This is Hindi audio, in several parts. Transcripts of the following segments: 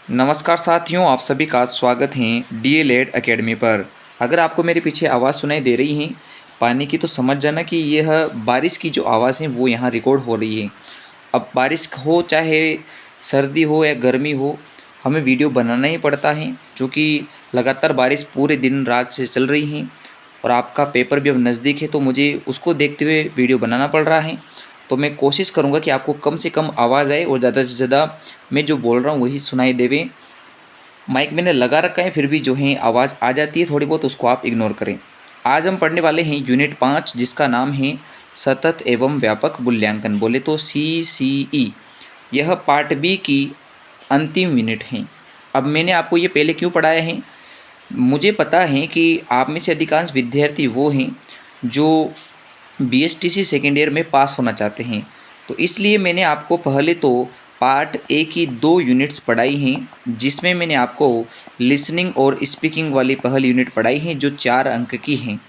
नमस्कार साथियों, आप सभी का स्वागत है डीएलएड एकेडमी पर। अगर आपको मेरे पीछे आवाज़ सुनाई दे रही है पानी की, तो समझ जाना कि यह बारिश की जो आवाज़ है वो यहाँ रिकॉर्ड हो रही है। अब बारिश हो चाहे सर्दी हो या गर्मी हो, हमें वीडियो बनाना ही पड़ता है, क्योंकि लगातार बारिश पूरे दिन रात से चल रही है और आपका पेपर भी अब नज़दीक है, तो मुझे उसको देखते हुए वीडियो बनाना पड़ रहा है। तो मैं कोशिश करूँगा कि आपको कम से कम आवाज़ आए और ज़्यादा से ज़्यादा मैं जो बोल रहा हूँ वही सुनाई देवे। माइक मैंने लगा रखा है, फिर भी जो है आवाज़ आ जाती है थोड़ी बहुत, उसको आप इग्नोर करें। आज हम पढ़ने वाले हैं यूनिट 5, जिसका नाम है सतत एवं व्यापक मूल्यांकन, बोले तो CCE। यह पार्ट बी की अंतिम यूनिट है। अब मैंने आपको ये पहले क्यों पढ़ाया है, मुझे पता है कि आप में से अधिकांश विद्यार्थी वो हैं जो BSTC सेकेंड ईयर में पास होना चाहते हैं, तो इसलिए मैंने आपको पहले तो पार्ट ए की 2 यूनिट्स पढ़ाई हैं, जिसमें मैंने आपको लिसनिंग और स्पीकिंग वाली पहली यूनिट पढ़ाई है जो 4 अंक की हैं।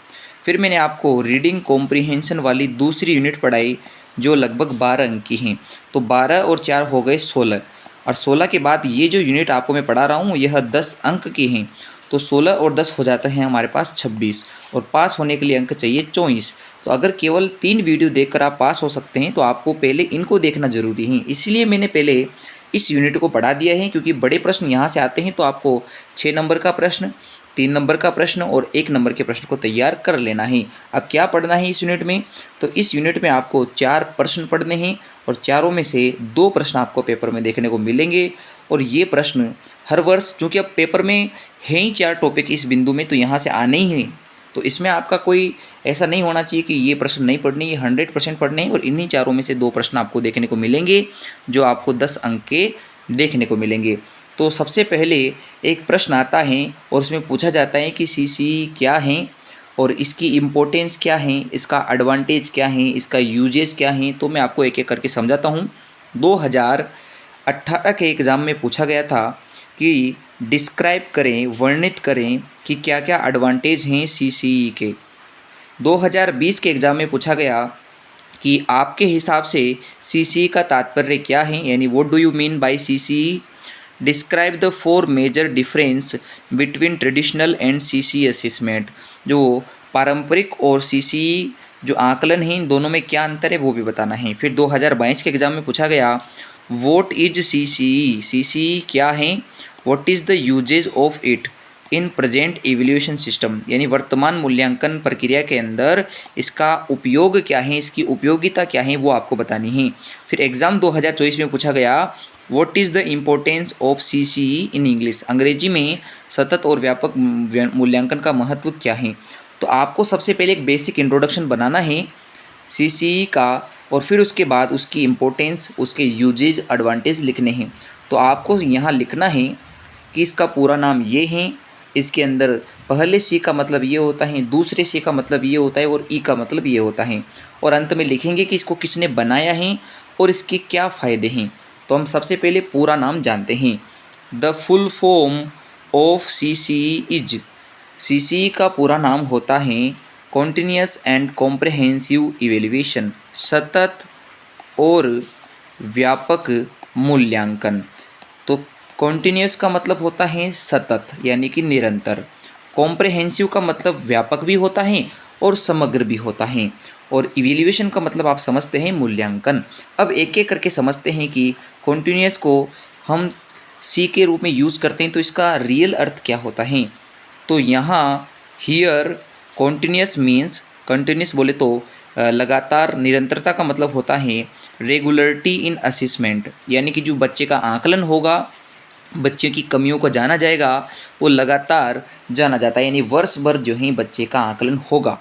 फिर मैंने आपको रीडिंग कॉम्प्रिहेंशन वाली दूसरी यूनिट पढ़ाई जो लगभग 12 अंक की हैं। तो 12 और 4 हो गए 16, और 16 के बाद ये जो यूनिट आपको मैं पढ़ा रहा हूँ यह 10 अंक की हैं। तो 16 और 10 हो जाते हैं हमारे पास 26, और पास होने के लिए अंक चाहिए 24। तो अगर केवल 3 वीडियो देखकर आप पास हो सकते हैं, तो आपको पहले इनको देखना ज़रूरी है। इसलिए मैंने पहले इस यूनिट को पढ़ा दिया है, क्योंकि बड़े प्रश्न यहाँ से आते हैं, तो आपको 6 नंबर का प्रश्न, 3 नंबर का प्रश्न और 1 नंबर के प्रश्न को तैयार कर लेना है। अब क्या पढ़ना है इस यूनिट में, तो इस यूनिट में आपको 4 प्रश्न पढ़ने हैं, और चारों में से 2 प्रश्न आपको पेपर में देखने को मिलेंगे। और ये प्रश्न हर वर्ष, चूँकि अब पेपर में हैं ही 4 टॉपिक इस बिंदु में, तो यहाँ से आने ही हैं, तो इसमें आपका कोई ऐसा नहीं होना चाहिए कि ये प्रश्न नहीं पढ़ने, ये 100% पढ़ने हैं। और इन्हीं चारों में से 2 प्रश्न आपको देखने को मिलेंगे जो आपको 10 अंक के देखने को मिलेंगे। तो सबसे पहले एक प्रश्न आता है और उसमें पूछा जाता है कि CCE क्या है और इसकी इम्पोर्टेंस क्या है, इसका एडवांटेज क्या है, इसका यूजेस क्या है। तो मैं आपको एक एक करके समझाता हूँ। 2018 के एग्ज़ाम में पूछा गया था कि डिस्क्राइब करें, वर्णित करें कि क्या क्या एडवांटेज हैं CCE के। 2020 के एग्ज़ाम में पूछा गया कि आपके हिसाब से CCE का तात्पर्य क्या है, यानी what do you mean by CCE। Describe the 4 major difference between traditional and CCE assessment. जो पारंपरिक और CCE जो आकलन है, इन दोनों में क्या अंतर है वो भी बताना है। फिर 2022 के एग्ज़ाम में पूछा गया व्हाट इज CCE, CCE क्या है, what is the usages of it in present evaluation system, यानी वर्तमान मूल्यांकन प्रक्रिया के अंदर इसका उपयोग क्या है, इसकी उपयोगिता क्या है, वो आपको बतानी है। फिर एग्ज़ाम 2024 में पूछा गया what is the importance of CCE in English, अंग्रेजी में सतत और व्यापक मूल्यांकन का महत्व क्या है। तो आपको सबसे पहले एक बेसिक इंट्रोडक्शन बनाना है CCE का, और फिर उसके बाद उसकी इम्पोर्टेंस, उसके यूजेज, एडवांटेज लिखने हैं। तो आपको यहाँ लिखना है कि इसका पूरा नाम ये है, इसके अंदर पहले C का मतलब ये होता है, दूसरे C का मतलब ये होता है, और E का मतलब ये होता है। और अंत में लिखेंगे कि इसको किसने बनाया है और इसके क्या फ़ायदे हैं। तो हम सबसे पहले पूरा नाम जानते हैं। The full form of CCE is, CCE का पूरा नाम होता है कॉन्टिन्यूस एंड कॉम्प्रहेंसिव इवेल्युएशन, सतत और व्यापक मूल्यांकन। तो कॉन्टिन्यूस का मतलब होता है सतत यानी कि निरंतर, कॉम्प्रहेंसिव का मतलब व्यापक भी होता है और समग्र भी होता है, और इवेल्युएशन का मतलब आप समझते हैं मूल्यांकन। अब एक एक करके समझते हैं कि कॉन्टिन्यूस को हम C के रूप में यूज़ करते हैं तो इसका रियल अर्थ क्या होता है। तो यहाँ हियर कॉन्टिन्यूस मीन्स, कंटिन्यूस बोले तो लगातार, निरंतरता का मतलब होता है रेगुलरिटी इन असेसमेंट, यानी कि जो बच्चे का आकलन होगा, बच्चे की कमियों को जाना जाएगा, वो लगातार जाना जाता है, यानी वर्ष भर जो है बच्चे का आकलन होगा।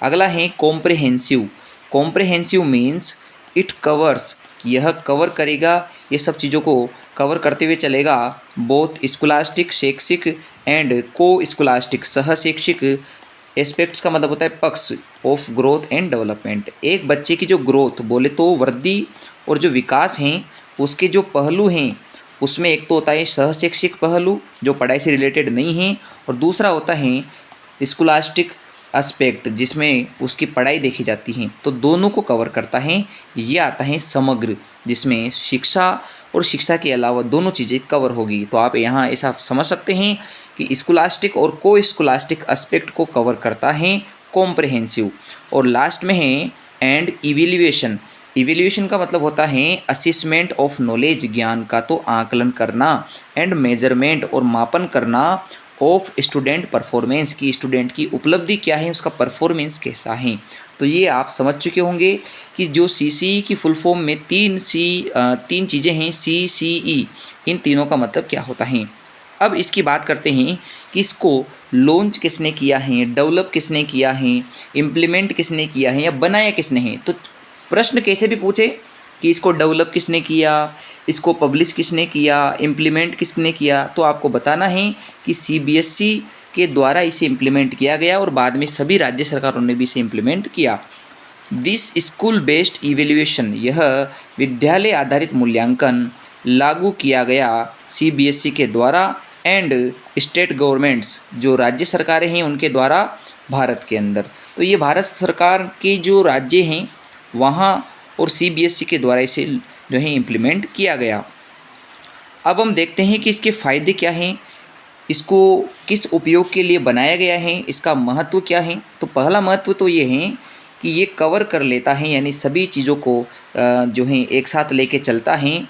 अगला है comprehensive. Comprehensive means it covers, यह कवर करेगा, ये सब चीज़ों को कवर करते हुए चलेगा, बोथ स्कॉलास्टिक, शैक्षिक एंड को स्कॉलास्टिक, सह शैक्षिक एस्पेक्ट्स का मतलब होता है पक्ष ऑफ ग्रोथ एंड डेवलपमेंट। एक बच्चे की जो ग्रोथ बोले तो वृद्धि और जो विकास हैं, उसके जो पहलू हैं, उसमें एक तो होता है सह शैक्षिक पहलू जो पढ़ाई से रिलेटेड नहीं है, और दूसरा होता है स्कॉलास्टिक एस्पेक्ट जिसमें उसकी पढ़ाई देखी जाती है। तो दोनों को कवर करता है। ये आता है समग्र, जिसमें शिक्षा और शिक्षा के अलावा दोनों चीज़ें कवर होगी। तो आप यहाँ ऐसा समझ सकते हैं कि स्कॉलास्टिक और को स्कॉलास्टिक एस्पेक्ट को कवर करता है कॉम्प्रहेंसिव। और लास्ट में है एंड इवेल्युएशन। इवेल्युएशन का मतलब होता है असेसमेंट ऑफ नॉलेज, ज्ञान का तो आकलन करना, एंड मेजरमेंट और मापन करना ऑफ स्टूडेंट परफॉर्मेंस की स्टूडेंट की उपलब्धि क्या है, उसका परफॉर्मेंस कैसा है। तो ये आप समझ चुके होंगे कि जो सीसीई की फुल फॉर्म में तीन चीज़ें हैं सीसीई, इन तीनों का मतलब क्या होता है। अब इसकी बात करते हैं कि इसको लॉन्च किसने किया है, डेवलप किसने किया है, इम्प्लीमेंट किसने किया है या बनाया किसने है। तो प्रश्न कैसे भी पूछे कि इसको डेवलप किसने किया, इसको पब्लिश किसने किया, इम्प्लीमेंट किसने किया, तो आपको बताना है कि सीबीएसई के द्वारा इसे इम्प्लीमेंट किया गया और बाद में सभी राज्य सरकारों ने भी इसे इम्प्लीमेंट किया। दिस स्कूल बेस्ड इवेल्युएशन, यह विद्यालय आधारित मूल्यांकन लागू किया गया सीबीएसई के द्वारा एंड स्टेट गवर्नमेंट्स, जो राज्य सरकारें हैं उनके द्वारा भारत के अंदर। तो ये भारत सरकार के जो राज्य हैं वहाँ और सीबीएसई के द्वारा इसे जो है इम्प्लीमेंट किया गया। अब हम देखते हैं कि इसके फ़ायदे क्या हैं, इसको किस उपयोग के लिए बनाया गया है, इसका महत्व क्या है। तो पहला महत्व तो ये है कि ये कवर कर लेता है, यानी सभी चीज़ों को जो है एक साथ लेके चलता है।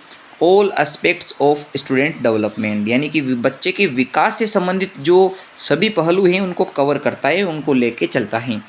All aspects of student development, यानी कि बच्चे के विकास से संबंधित जो सभी पहलू हैं उनको कवर करता है, उनको लेके चलता है।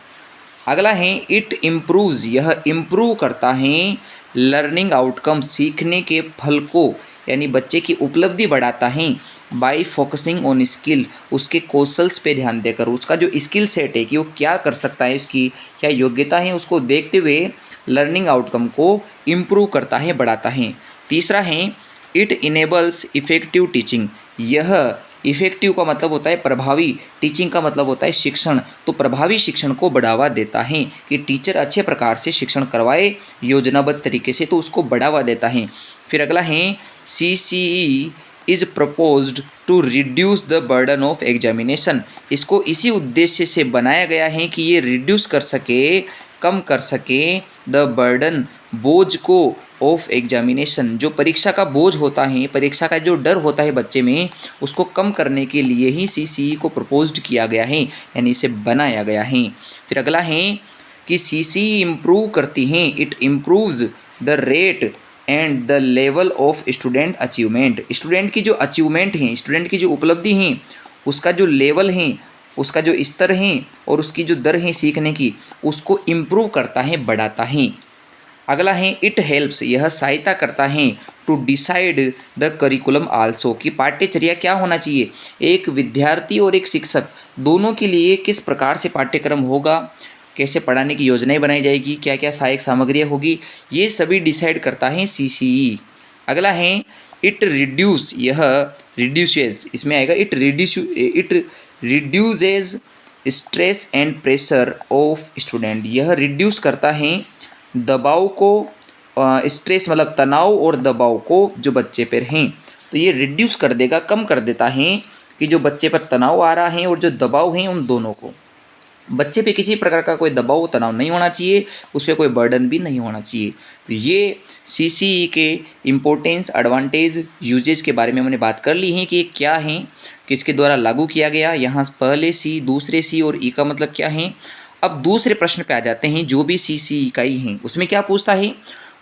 अगला है इट इम्प्रूव्स, यह इम्प्रूव करता है लर्निंग आउटकम, सीखने के फल को, यानी बच्चे की उपलब्धि बढ़ाता है। बाय फोकसिंग ऑन स्किल, उसके कौशल्स पे ध्यान देकर, उसका जो स्किल सेट है कि वो क्या कर सकता है, उसकी क्या योग्यता है, उसको देखते हुए लर्निंग आउटकम को इम्प्रूव करता है, बढ़ाता है। तीसरा है इट इनेबल्स इफ़ेक्टिव टीचिंग, यह इफ़ेक्टिव का मतलब होता है प्रभावी, टीचिंग का मतलब होता है शिक्षण, तो प्रभावी शिक्षण को बढ़ावा देता है कि टीचर अच्छे प्रकार से शिक्षण करवाए योजनाबद्ध तरीके से, तो उसको बढ़ावा देता है। फिर अगला है CCE is proposed to reduce the burden of examination, इसको इसी उद्देश्य से बनाया गया है कि ये रिड्यूस कर सके, कम कर सके द बर्डन, बोझ को, ऑफ एग्जामिनेशन, जो परीक्षा का बोझ होता है, परीक्षा का जो डर होता है बच्चे में, उसको कम करने के लिए ही सीसीई को प्रपोज्ड किया गया है, यानी इसे बनाया गया है। फिर अगला है कि सीसीई इम्प्रूव करती हैं, it improves the rate and the level of student achievement, student की जो अचीवमेंट हैं, स्टूडेंट की जो उपलब्धि हैं, उसका जो लेवल है, उसका जो स्तर है और उसकी जो दर है सीखने की, उसको इम्प्रूव करता है, बढ़ाता है। अगला है इट हेल्प्स, यह सहायता करता है to decide the curriculum also, कि पाठ्यचर्या क्या होना चाहिए, एक विद्यार्थी और एक शिक्षक दोनों के लिए किस प्रकार से पाठ्यक्रम होगा, कैसे पढ़ाने की योजनाएं बनाई जाएगी, क्या क्या सहायक सामग्रियाँ होगी, ये सभी डिसाइड करता है सीसीई। अगला है इट रिड्यूस, यह रिड्यूसेस, इसमें आएगा it reduces stress and pressure of student, यह रिड्यूस करता है दबाव को, स्ट्रेस मतलब तनाव और दबाव को जो बच्चे पर हैं, तो ये रिड्यूस कर देगा, कम कर देता है कि जो बच्चे पर तनाव आ रहा है और जो दबाव है उन दोनों को। बच्चे पे किसी प्रकार का कोई दबाव तनाव नहीं होना चाहिए, उस पर कोई बर्डन भी नहीं होना चाहिए। तो ये सीसीई के इम्पोर्टेंस, एडवांटेज, यूजेस के बारे में हमने बात कर ली है कि ये क्या है, किसके द्वारा लागू किया गया। यहाँ पहले सी, दूसरे सी और ई का मतलब क्या है। अब दूसरे प्रश्न पे आ जाते हैं। जो भी सीसीई इकाई हैं उसमें क्या पूछता है,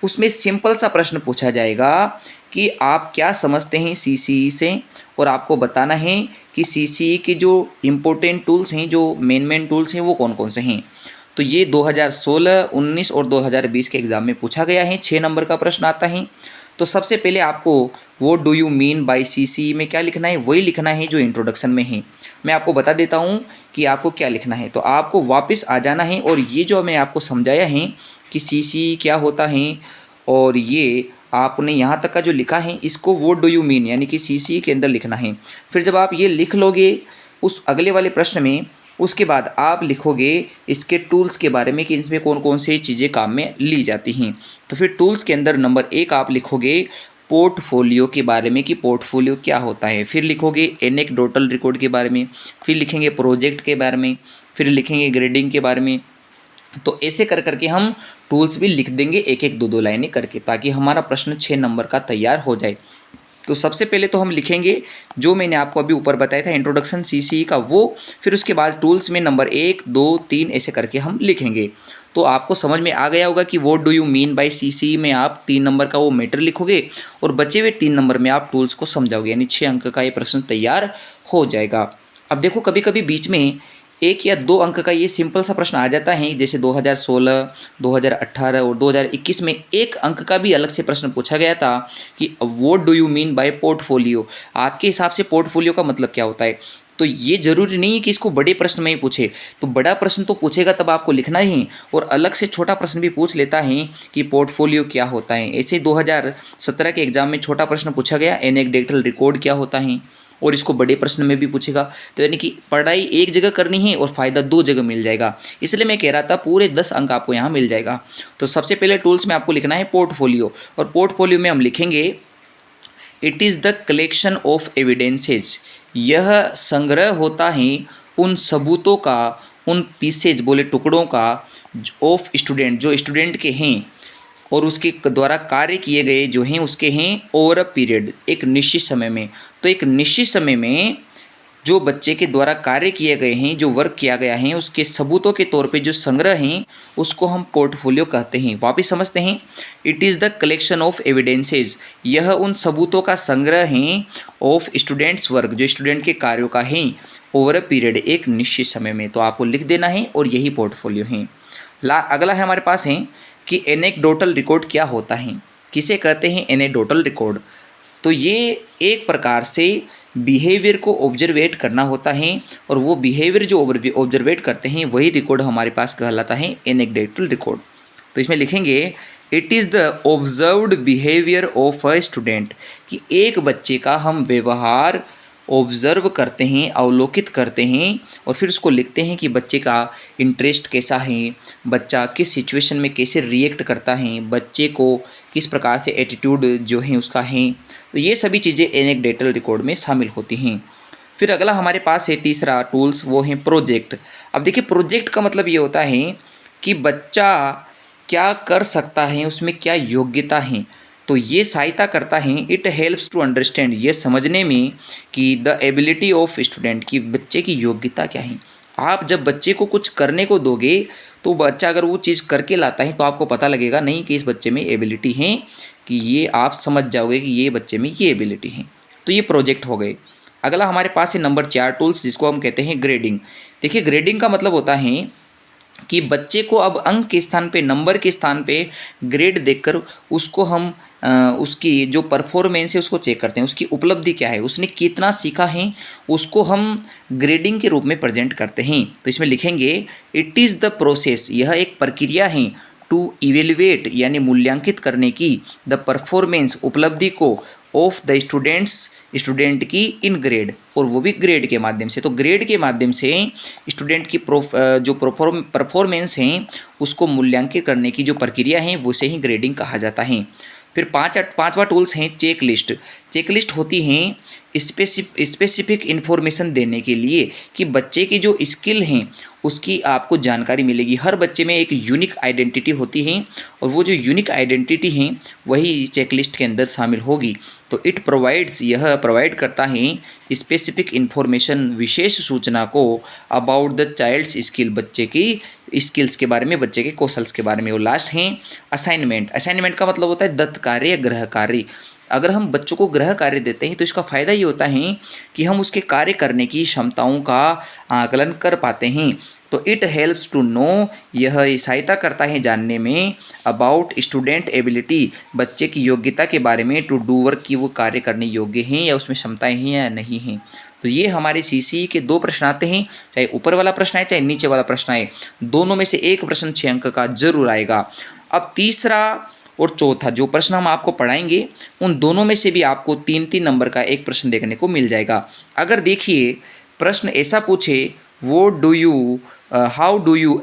उसमें सिंपल सा प्रश्न पूछा जाएगा कि आप क्या समझते हैं सीसीई से, और आपको बताना है कि सीसीई के जो इम्पोर्टेंट टूल्स हैं, जो मेन टूल्स हैं, वो कौन कौन से हैं। तो ये 2016, 19 और 2020 के एग्ज़ाम में पूछा गया है, 6 नंबर का प्रश्न आता है। तो सबसे पहले आपको what do you mean bye CCE में क्या लिखना है, वही लिखना है जो इंट्रोडक्शन में है। मैं आपको बता देता हूँ कि आपको क्या लिखना है। तो आपको वापस आ जाना है और ये जो मैं आपको समझाया है कि सीसीई क्या होता है, और ये आपने यहाँ तक का जो लिखा है इसको व्हाट डू यू मीन यानी कि सीसीई के अंदर लिखना है। फिर जब आप ये लिख लोगे उस अगले वाले प्रश्न में, उसके बाद आप लिखोगे इसके टूल्स के बारे में कि इसमें कौन कौन से चीज़ें काम में ली जाती हैं। तो फिर टूल्स के अंदर नंबर 1 आप लिखोगे पोर्टफोलियो के बारे में कि पोर्टफोलियो क्या होता है। फिर लिखोगे एनेक्डोटल रिकॉर्ड के बारे में, फिर लिखेंगे प्रोजेक्ट के बारे में, फिर लिखेंगे ग्रेडिंग के बारे में। तो ऐसे कर करके हम टूल्स भी लिख देंगे एक एक दो दो लाइनें करके, ताकि हमारा प्रश्न 6 नंबर का तैयार हो जाए। तो सबसे पहले तो हम लिखेंगे जो मैंने आपको अभी ऊपर बताया था इंट्रोडक्शन सीसीई का वो, फिर उसके बाद टूल्स में नंबर 1 2 3 ऐसे करके हम लिखेंगे। तो आपको समझ में आ गया होगा कि what do you mean bye CCE में आप 3 नंबर का वो मैटर लिखोगे और बचे हुए 3 नंबर में आप टूल्स को समझाओगे, यानी 6 अंक का ये प्रश्न तैयार हो जाएगा। अब देखो कभी कभी बीच में 1 या 2 अंक का ये सिंपल सा प्रश्न आ जाता है, जैसे 2016, 2018 और 2021 में 1 अंक का भी अलग से प्रश्न पूछा गया था कि what do you mean bye portfolio, आपके हिसाब से पोर्टफोलियो का मतलब क्या होता है। तो ये जरूरी नहीं है कि इसको बड़े प्रश्न में ही पूछे, तो बड़ा प्रश्न तो पूछेगा तब आपको लिखना ही, और अलग से छोटा प्रश्न भी पूछ लेता है कि पोर्टफोलियो क्या होता है। ऐसे 2017 के एग्जाम में छोटा प्रश्न पूछा गया एनेक्डोटल रिकॉर्ड क्या होता है, और इसको बड़े प्रश्न में भी पूछेगा। तो यानी कि पढ़ाई एक जगह करनी है और फ़ायदा 2 जगह मिल जाएगा, इसलिए मैं कह रहा था पूरे 10 अंक आपको यहाँ मिल जाएगा। तो सबसे पहले टूल्स में आपको लिखना है पोर्टफोलियो, और पोर्टफोलियो में हम लिखेंगे it is the collection of evidences, यह संग्रह होता है उन सबूतों का, उन पीसेज बोले टुकड़ों का, ऑफ स्टूडेंट जो स्टूडेंट के हैं और उसके द्वारा कार्य किए गए जो हैं उसके हैं ओवर अ पीरियड, एक निश्चित समय में। तो एक निश्चित समय में जो बच्चे के द्वारा कार्य किए गए हैं, जो वर्क किया गया है, उसके सबूतों के तौर पे जो संग्रह हैं उसको हम पोर्टफोलियो कहते हैं। वापिस समझते हैं, it is the collection of evidences, यह उन सबूतों का संग्रह है ऑफ स्टूडेंट्स वर्क, जो स्टूडेंट के कार्यों का है ओवर अ पीरियड, एक निश्चित समय में। तो आपको लिख देना है और यही पोर्टफोलियो है। अगला है हमारे पास है कि एनेक्डोटल रिकॉर्ड क्या होता है, किसे कहते हैं एनेक्डोटल रिकॉर्ड। तो ये एक प्रकार से बिहेवियर को ऑब्जर्वेट करना होता है, और वो बिहेवियर जो ऑब्जर्वेट करते हैं वही रिकॉर्ड हमारे पास कहलाता है एनेक्डोटल रिकॉर्ड। तो इसमें लिखेंगे it is the observed behaviour of a student, कि एक बच्चे का हम व्यवहार ऑब्जर्व करते हैं, अवलोकित करते हैं, और फिर उसको लिखते हैं कि बच्चे का इंटरेस्ट कैसा है, बच्चा किस सिचुएशन में कैसे रिएक्ट करता है, बच्चे को किस प्रकार से एटीट्यूड जो है उसका है। तो ये सभी चीज़ें एनेक्डोटल रिकॉर्ड में शामिल होती हैं। फिर अगला हमारे पास है तीसरा टूल्स, वो है प्रोजेक्ट। अब देखिए प्रोजेक्ट का मतलब ये होता है कि बच्चा क्या कर सकता है, उसमें क्या योग्यता है। तो ये सहायता करता है, इट हेल्प्स टू अंडरस्टैंड, ये समझने में कि द एबिलिटी ऑफ स्टूडेंट, की बच्चे की योग्यता क्या है। आप जब बच्चे को कुछ करने को दोगे तो बच्चा अगर वो चीज़ करके लाता है तो आपको पता लगेगा नहीं कि इस बच्चे में एबिलिटी है, कि ये आप समझ जाओगे कि ये बच्चे में ये एबिलिटी है। तो ये प्रोजेक्ट हो गए। अगला हमारे पास है नंबर 4 टूल्स, जिसको हम कहते हैं ग्रेडिंग। देखिए ग्रेडिंग का मतलब होता है कि बच्चे को अब अंक के स्थान पे, नंबर के स्थान पे ग्रेड देकर उसको हम उसकी जो परफॉर्मेंस है उसको चेक करते हैं, उसकी उपलब्धि क्या है, उसने कितना सीखा है, उसको हम ग्रेडिंग के रूप में प्रेजेंट करते हैं। तो इसमें लिखेंगे इट इज़ द प्रोसेस, यह एक प्रक्रिया है, टू इवेल्युएट यानी मूल्यांकित करने की, द परफॉर्मेंस परफॉर्मेंस को, ऑफ द स्टूडेंट की इन ग्रेड, और वो भी ग्रेड के माध्यम से। तो ग्रेड के माध्यम से स्टूडेंट की जो परफॉर्मेंस है उसको मूल्यांकित करने की जो प्रक्रिया है उसे ही ग्रेडिंग कहा जाता है। फिर पांचवा टूल्स हैं चेक लिस्ट। चेक लिस्ट होती हैं स्पेसिफिक इन्फॉर्मेशन देने के लिए कि बच्चे की जो स्किल हैं उसकी आपको जानकारी मिलेगी। हर बच्चे में एक यूनिक आइडेंटिटी होती है, और वो जो यूनिक आइडेंटिटी है वही चेकलिस्ट के अंदर शामिल होगी। तो इट प्रोवाइड्स, यह प्रोवाइड करता है स्पेसिफिक इन्फॉर्मेशन, विशेष सूचना को, अबाउट द चाइल्ड्स स्किल, बच्चे की स्किल्स के बारे में, बच्चे के कौशल्स के बारे में। और लास्ट हैं असाइनमेंट। असाइनमेंट का मतलब होता है दत्त कार्य या गृह कार्य। अगर हम बच्चों को गृह कार्य देते हैं तो इसका फ़ायदा ये होता है कि हम उसके कार्य करने की क्षमताओं का आकलन कर पाते हैं। तो इट हेल्प्स टू नो, यह सहायता करता है जानने में, अबाउट स्टूडेंट एबिलिटी, बच्चे की योग्यता के बारे में, टू डू वर्क, की वो कार्य करने योग्य हैं या उसमें क्षमताएं हैं या नहीं हैं। तो ये हमारे सीसीई के 2 प्रश्न आते हैं, चाहे ऊपर वाला प्रश्न आए चाहे नीचे वाला प्रश्न आए, दोनों में से एक प्रश्न 6 अंक का जरूर आएगा। अब तीसरा और चौथा जो प्रश्न हम आपको पढ़ाएंगे उन दोनों में से भी आपको 3-3 नंबर का एक प्रश्न देखने को मिल जाएगा। अगर देखिए प्रश्न ऐसा पूछे, how do you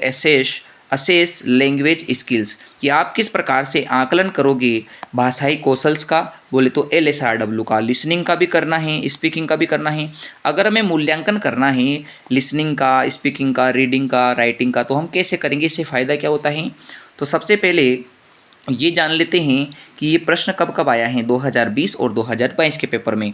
assess language skills, कि आप किस प्रकार से आकलन करोगे भाषाई कौशल्स का, बोले तो LSRW का, लिसनिंग का भी करना है, स्पीकिंग का भी करना है। अगर हमें मूल्यांकन करना है लिसनिंग का, स्पीकिंग का, रीडिंग का, राइटिंग का, तो हम कैसे करेंगे, इससे फ़ायदा क्या होता है। तो सबसे पहले ये जान लेते हैं कि ये प्रश्न कब कब आया है 2020 और 2022 के पेपर में।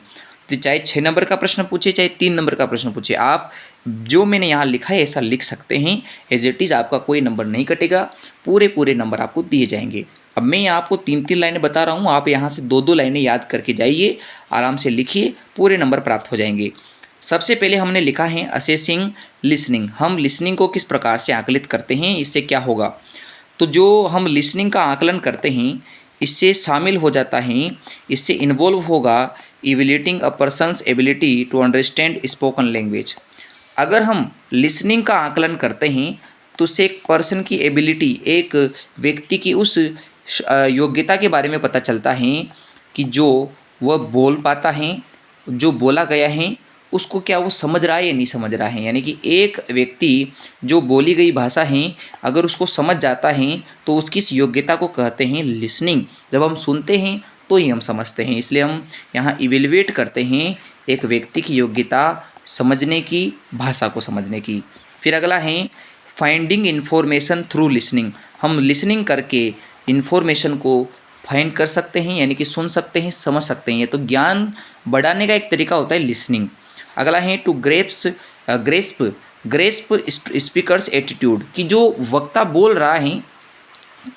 तो चाहे 6 नंबर का प्रश्न पूछे चाहे 3 नंबर का प्रश्न पूछे, आप जो मैंने यहाँ लिखा है ऐसा लिख सकते हैं। एज इट इज़ आपका कोई नंबर नहीं कटेगा, पूरे नंबर आपको दिए जाएंगे। अब मैं यहाँ आपको 3-3 लाइनें बता रहा हूँ, आप यहाँ से 2-2 लाइनें याद करके जाइए, आराम से लिखिए, पूरे नंबर प्राप्त हो जाएंगे। सबसे पहले हमने लिखा है असेसिंग लिसनिंग। हम लिसनिंग को किस प्रकार से आकलित करते हैं, इससे क्या होगा। तो जो हम लिसनिंग का आकलन करते हैं इससे शामिल हो जाता है, इससे इन्वॉल्व होगा evaluating a person's ability to understand spoken language. अगर हम लिसनिंग का आकलन करते हैं तो उससे एक पर्सन की एबिलिटी, एक व्यक्ति की उस योग्यता के बारे में पता चलता है कि जो वह बोल पाता है, जो बोला गया है उसको क्या वो समझ रहा है या नहीं समझ रहा है। यानी कि एक व्यक्ति जो बोली गई भाषा है अगर उसको समझ जाता है तो उसकी इस योग्यता को कहते हैं लिसनिंग। जब हम सुनते हैं तो ही हम समझते हैं, इसलिए हम यहाँ इवेलुएट करते हैं एक व्यक्ति की योग्यता समझने की, भाषा को समझने की। फिर अगला है फाइंडिंग इन्फॉर्मेशन थ्रू लिसनिंग। हम लिसनिंग करके इन्फॉर्मेशन को फाइंड कर सकते हैं, यानी कि सुन सकते हैं, समझ सकते हैं। तो ज्ञान बढ़ाने का एक तरीका होता है लिसनिंग। अगला है टू ग्रेस्प स्पीकर्स एटीट्यूड, कि जो वक्ता बोल रहा है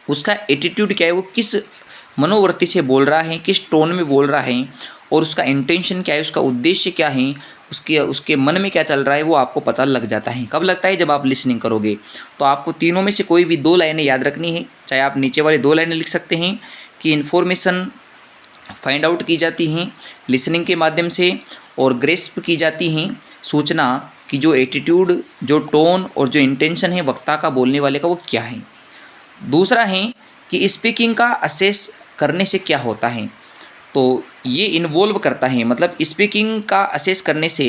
उसका एटीट्यूड क्या है, वो किस मनोवृत्ति से बोल रहा है, किस टोन में बोल रहा है, और उसका इंटेंशन क्या है, उसका उद्देश्य क्या है, उसके मन में क्या चल रहा है, वो आपको पता लग जाता है। कब लगता है, जब आप लिसनिंग करोगे। तो आपको तीनों में से कोई भी 2 लाइनें याद रखनी है, चाहे आप नीचे वाले 2 लाइनें लिख सकते हैं कि इन्फॉर्मेशन फाइंड आउट की जाती हैं लिसनिंग के माध्यम से, और ग्रेस्प की जाती हैं सूचना की जो एटीट्यूड, जो टोन और जो इंटेंशन है वक्ता का, बोलने वाले का, वो क्या है। दूसरा है कि स्पीकिंग का असेस करने से क्या होता है। तो ये इन्वॉल्व करता है, मतलब स्पीकिंग का असेस करने से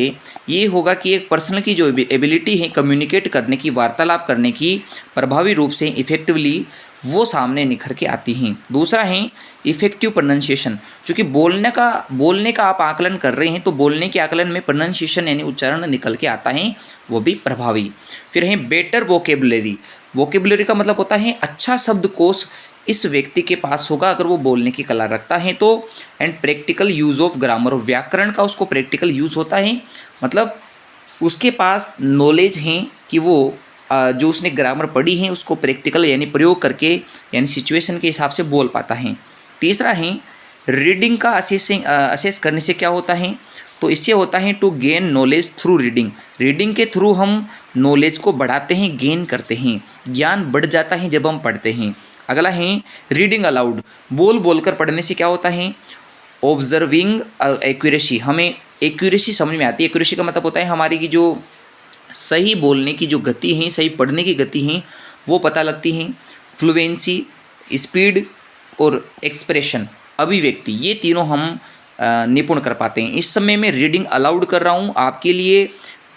ये होगा कि एक पर्सन की जो एबिलिटी है कम्युनिकेट करने की, वार्तालाप करने की, प्रभावी रूप से इफ़ेक्टिवली वो सामने निखर के आती हैं। दूसरा है इफ़ेक्टिव प्रोनाउंसिएशन, चूँकि बोलने का आप आकलन कर रहे हैं तो बोलने के आकलन में प्रोनाउंसिएशन यानी उच्चारण निकल के आता है, वो भी प्रभावी। फिर है बेटर वोकेबुलरी। वोकेबुलरी का मतलब होता है अच्छा शब्दकोश इस व्यक्ति के पास होगा अगर वो बोलने की कला रखता है तो। And practical use of grammar, व्याकरण का उसको प्रैक्टिकल यूज़ होता है, मतलब उसके पास नॉलेज है कि वो जो उसने ग्रामर पढ़ी है उसको प्रैक्टिकल यानी प्रयोग करके, यानी सिचुएशन के हिसाब से बोल पाता है। तीसरा है रीडिंग का असेस करने से क्या होता है, तो इससे होता है to gain knowledge through reading. Reading के थ्रू हम नॉलेज को बढ़ाते हैं, गेन करते हैं, ज्ञान बढ़ जाता है जब हम पढ़ते हैं। अगला है रीडिंग अलाउड, बोल कर पढ़ने से क्या होता है, ऑब्जर्विंग एक्यूरेसी, हमें एक्यूरेसी समझ में आती है। एक्यूरेसी का मतलब होता है हमारी की जो सही बोलने की जो गति है, सही पढ़ने की गति है, वो पता लगती है। फ्लुएंसी, स्पीड और एक्सप्रेशन, अभिव्यक्ति, ये तीनों हम निपुण कर पाते हैं। इस समय मैं रीडिंग अलाउड कर रहा हूँ आपके लिए,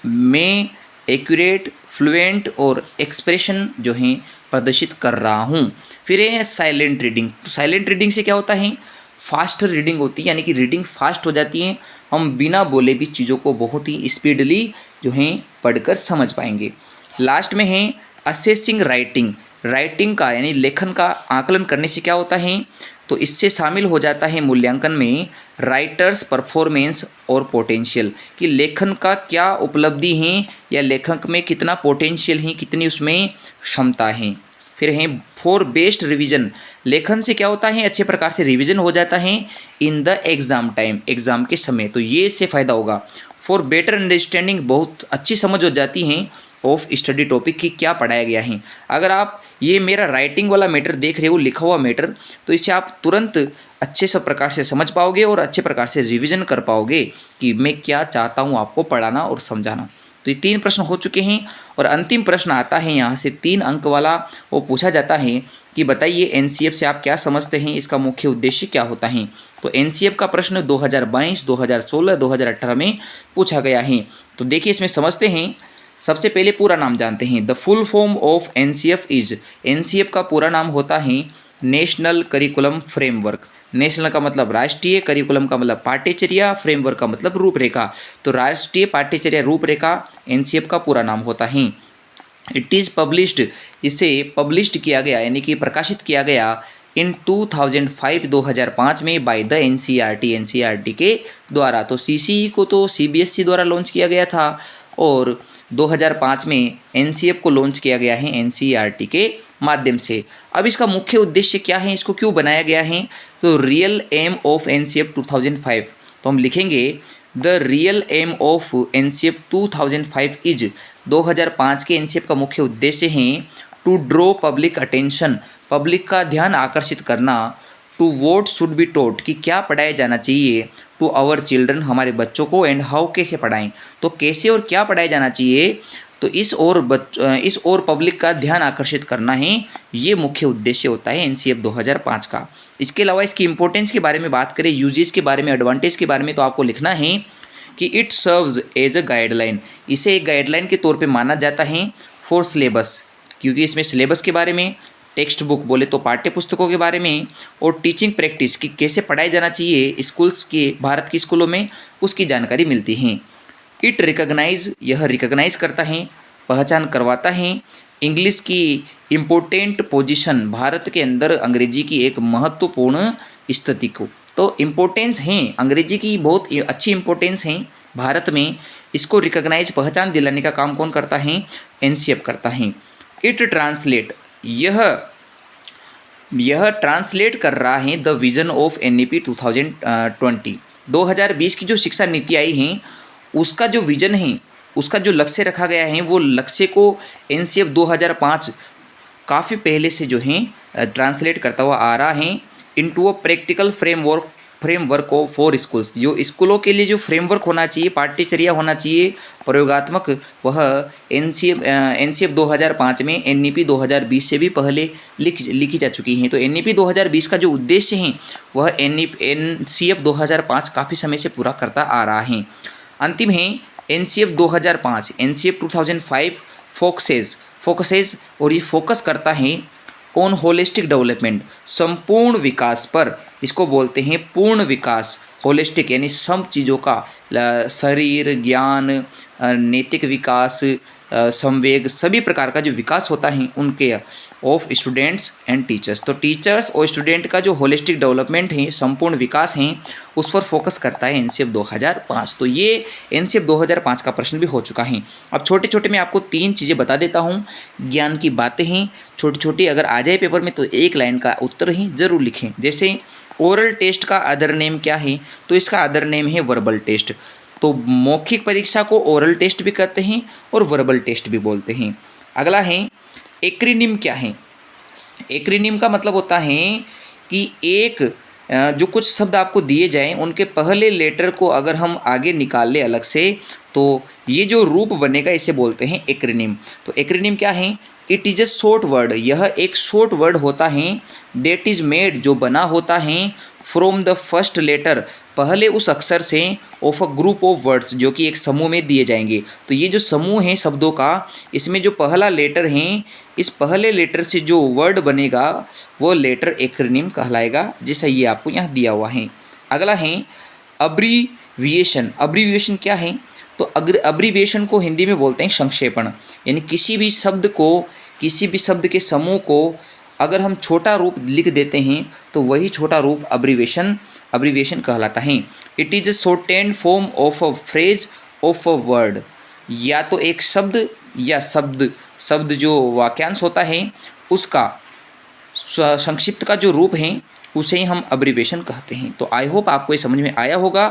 मैं एक्यूरेट, फ्लुएंट और एक्सप्रेशन जो हैं प्रदर्शित कर रहा हूँ। फिर है साइलेंट रीडिंग। साइलेंट रीडिंग से क्या होता है, फास्ट रीडिंग होती है, यानी कि रीडिंग फास्ट हो जाती है, हम बिना बोले भी चीज़ों को बहुत ही स्पीडली जो हैं पढ़कर समझ पाएंगे। लास्ट में है असेसिंग राइटिंग। राइटिंग का यानी लेखन का आकलन करने से क्या होता है, तो इससे शामिल हो जाता है मूल्यांकन में राइटर्स परफॉर्मेंस और पोटेंशियल, कि लेखन का क्या उपलब्धि है या लेखक में कितना पोटेंशियल है, कितनी उसमें क्षमता है। फिर है फॉर बेस्ट रिवीजन, लेखन से क्या होता है, अच्छे प्रकार से रिवीजन हो जाता है in the exam time, exam के समय, तो ये इससे फ़ायदा होगा। फॉर बेटर अंडरस्टैंडिंग, बहुत अच्छी समझ हो जाती है ऑफ स्टडी टॉपिक की, क्या पढ़ाया गया है। अगर आप ये मेरा राइटिंग वाला मैटर देख रहे हो, लिखा हुआ मैटर, तो इससे आप तुरंत अच्छे सब प्रकार से समझ पाओगे और अच्छे प्रकार से रिवीजन कर पाओगे कि मैं क्या चाहता हूँ आपको पढ़ाना और समझाना। तो ये 3 प्रश्न हो चुके हैं और अंतिम प्रश्न आता है यहाँ से 3 अंक वाला। वो पूछा जाता है कि बताइए एनसीएफ से आप क्या समझते हैं, इसका मुख्य उद्देश्य क्या होता है। तो एनसीएफ का प्रश्न 2022, 2016, 2018 में पूछा गया है। तो देखिए इसमें समझते हैं। सबसे पहले पूरा नाम जानते हैं। The full form of NCF is, NCF का पूरा नाम होता है नेशनल करिकुलम फ्रेमवर्क। नेशनल का मतलब राष्ट्रीय, करिकुलम का मतलब पाठ्यचर्या, फ्रेमवर्क का मतलब रूपरेखा। तो राष्ट्रीय पाठ्यचर्या रूपरेखा एनसीएफ का पूरा नाम होता है। इट इज़ पब्लिश्ड, इसे पब्लिश्ड किया गया यानी कि प्रकाशित किया गया इन 2005 में बाय द एनसीईआरटी के द्वारा। तो सीसीई को तो सीबीएसई द्वारा लॉन्च किया गया था और 2005 में एनसीएफ को लॉन्च किया गया है एनसीईआरटी के माध्यम से। अब इसका मुख्य उद्देश्य क्या है, इसको क्यों बनाया गया है? तो रियल एम ऑफ एनसीएफ 2005, तो हम लिखेंगे the real aim of NCF 2005 is 2005 के एनसीएफ का मुख्य उद्देश्य है to draw public attention, public का ध्यान आकर्षित करना, to what should be taught कि क्या पढ़ाया जाना चाहिए, टू आवर चिल्ड्रन हमारे बच्चों को, एंड हाउ कैसे पढ़ाएं, तो कैसे और क्या पढ़ाया जाना चाहिए, तो इस और पब्लिक का ध्यान आकर्षित करना है, ये मुख्य उद्देश्य होता है एनसीएफ 2005 का। इसके अलावा इसकी इंपॉर्टेंस के बारे में बात करें, यूजेस के बारे में, एडवांटेज के बारे में, तो आपको लिखना है कि it serves as a guideline, इसे एक गाइडलाइन के तौर पे माना जाता है फॉर सिलेबस, क्योंकि इसमें सिलेबस के बारे में, टेक्स्ट बुक बोले तो पाठ्य पुस्तकों के बारे में, और टीचिंग प्रैक्टिस कि कैसे पढ़ाया जाना चाहिए स्कूल्स के, भारत के स्कूलों में, उसकी जानकारी मिलती है। इट रिकॉग्नाइज, यह रिकॉग्नाइज करता है, पहचान करवाता है इंग्लिश की इम्पोर्टेंट पोजीशन, भारत के अंदर अंग्रेजी की एक महत्वपूर्ण स्थिति को। तो इम्पोर्टेंस हैं, अंग्रेजी की बहुत अच्छी इम्पोर्टेंस है भारत में, इसको रिकॉग्नाइज, पहचान दिलाने का काम कौन करता है? एनसीएफ करता है। इट ट्रांसलेट, यह ट्रांसलेट कर रहा है द विजन ऑफ एनईपी 2020, 2020 की जो शिक्षा नीति आई है उसका जो विजन है, उसका जो लक्ष्य रखा गया है, वो लक्ष्य को एनसीएफ 2005 काफ़ी पहले से जो है ट्रांसलेट करता हुआ आ रहा है into a practical framework of for schools, जो स्कूलों के लिए जो फ्रेमवर्क होना चाहिए, पाठ्यचर्या होना चाहिए प्रयोगात्मक, वह एनसीएफ 2005 में एनईपी 2020 से भी पहले लिखी जा चुकी हैं। तो एनईपी 2020 का जो उद्देश्य है वह एनसीएफ 2005 काफ़ी समय से पूरा करता आ रहा है। अंतिम है एनसीएफ 2005, एनसीएफ 2005 फोकसेज और ये फोकस करता है ऑन होलिस्टिक डेवलपमेंट, संपूर्ण विकास पर, इसको बोलते हैं पूर्ण विकास, होलिस्टिक यानी सब चीज़ों का, शरीर, ज्ञान, नैतिक विकास, संवेग, सभी प्रकार का जो विकास होता है उनके, ऑफ स्टूडेंट्स एंड टीचर्स। तो टीचर्स और स्टूडेंट का जो होलिस्टिक डेवलपमेंट है, संपूर्ण विकास है, उस पर फोकस करता है एनसीएफ 2005। तो ये एनसीएफ 2005 का प्रश्न भी हो चुका है। अब छोटे छोटे मैं आपको 3 चीज़ें बता देता हूँ, ज्ञान की बातें हैं छोटी छोटी, अगर आ जाए पेपर में तो 1 लाइन का उत्तर ही जरूर लिखें। जैसे ओरल टेस्ट का अदर नेम क्या है? तो इसका अदर नेम है वर्बल टेस्ट। तो मौखिक परीक्षा को ओरल टेस्ट भी कहते हैं और वर्बल टेस्ट भी बोलते हैं। अगला है एक्रीनिम क्या है? एक्रीनिम का मतलब होता है कि एक जो कुछ शब्द आपको दिए जाएं उनके पहले लेटर को अगर हम आगे निकाल ले अलग से, तो ये जो रूप बनेगा इसे बोलते हैं एक्रीनिम। तो एक्रीनिम क्या है? It is a short word, यह एक शॉर्ट वर्ड होता है, डेट इज़ मेड जो बना होता है, फ्रॉम द फर्स्ट लेटर पहले उस अक्षर से, of a group of words जो कि एक समूह में दिए जाएंगे। तो ये जो समूह है शब्दों का, इसमें जो पहला लेटर है, इस पहले लेटर से जो वर्ड बनेगा वो लेटर एक्रोनिम कहलाएगा, जैसा ये आपको यहाँ दिया हुआ है। अगला है अब्रीविएशन। अब्रीविएशन क्या है? तो अब्रीविएशन को हिंदी में बोलते हैं संक्षेपण, यानी किसी भी शब्द को, किसी भी शब्द के समूह को अगर हम छोटा रूप लिख देते हैं तो वही छोटा रूप अब्रीविएशन कहलाता है। It is a shortened form of a phrase of a word, या तो एक शब्द या शब्द जो वाक्यांश होता है उसका संक्षिप्त का जो रूप है उसे ही हम अब्रीविएशन कहते हैं। तो आई होप आपको ये समझ में आया होगा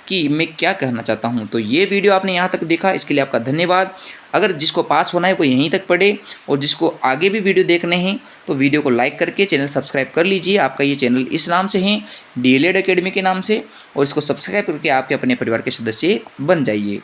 कि मैं क्या कहना चाहता हूँ। तो ये वीडियो आपने यहाँ तक देखा, इसके लिए आपका धन्यवाद। अगर जिसको पास होना है वो यहीं तक पढ़े, और जिसको आगे भी वीडियो देखने हैं तो वीडियो को लाइक करके चैनल सब्सक्राइब कर लीजिए। आपका ये चैनल इस नाम से है, डीएलएड एकेडमी के नाम से, और इसको सब्सक्राइब करके आपके अपने परिवार के सदस्य बन जाइए।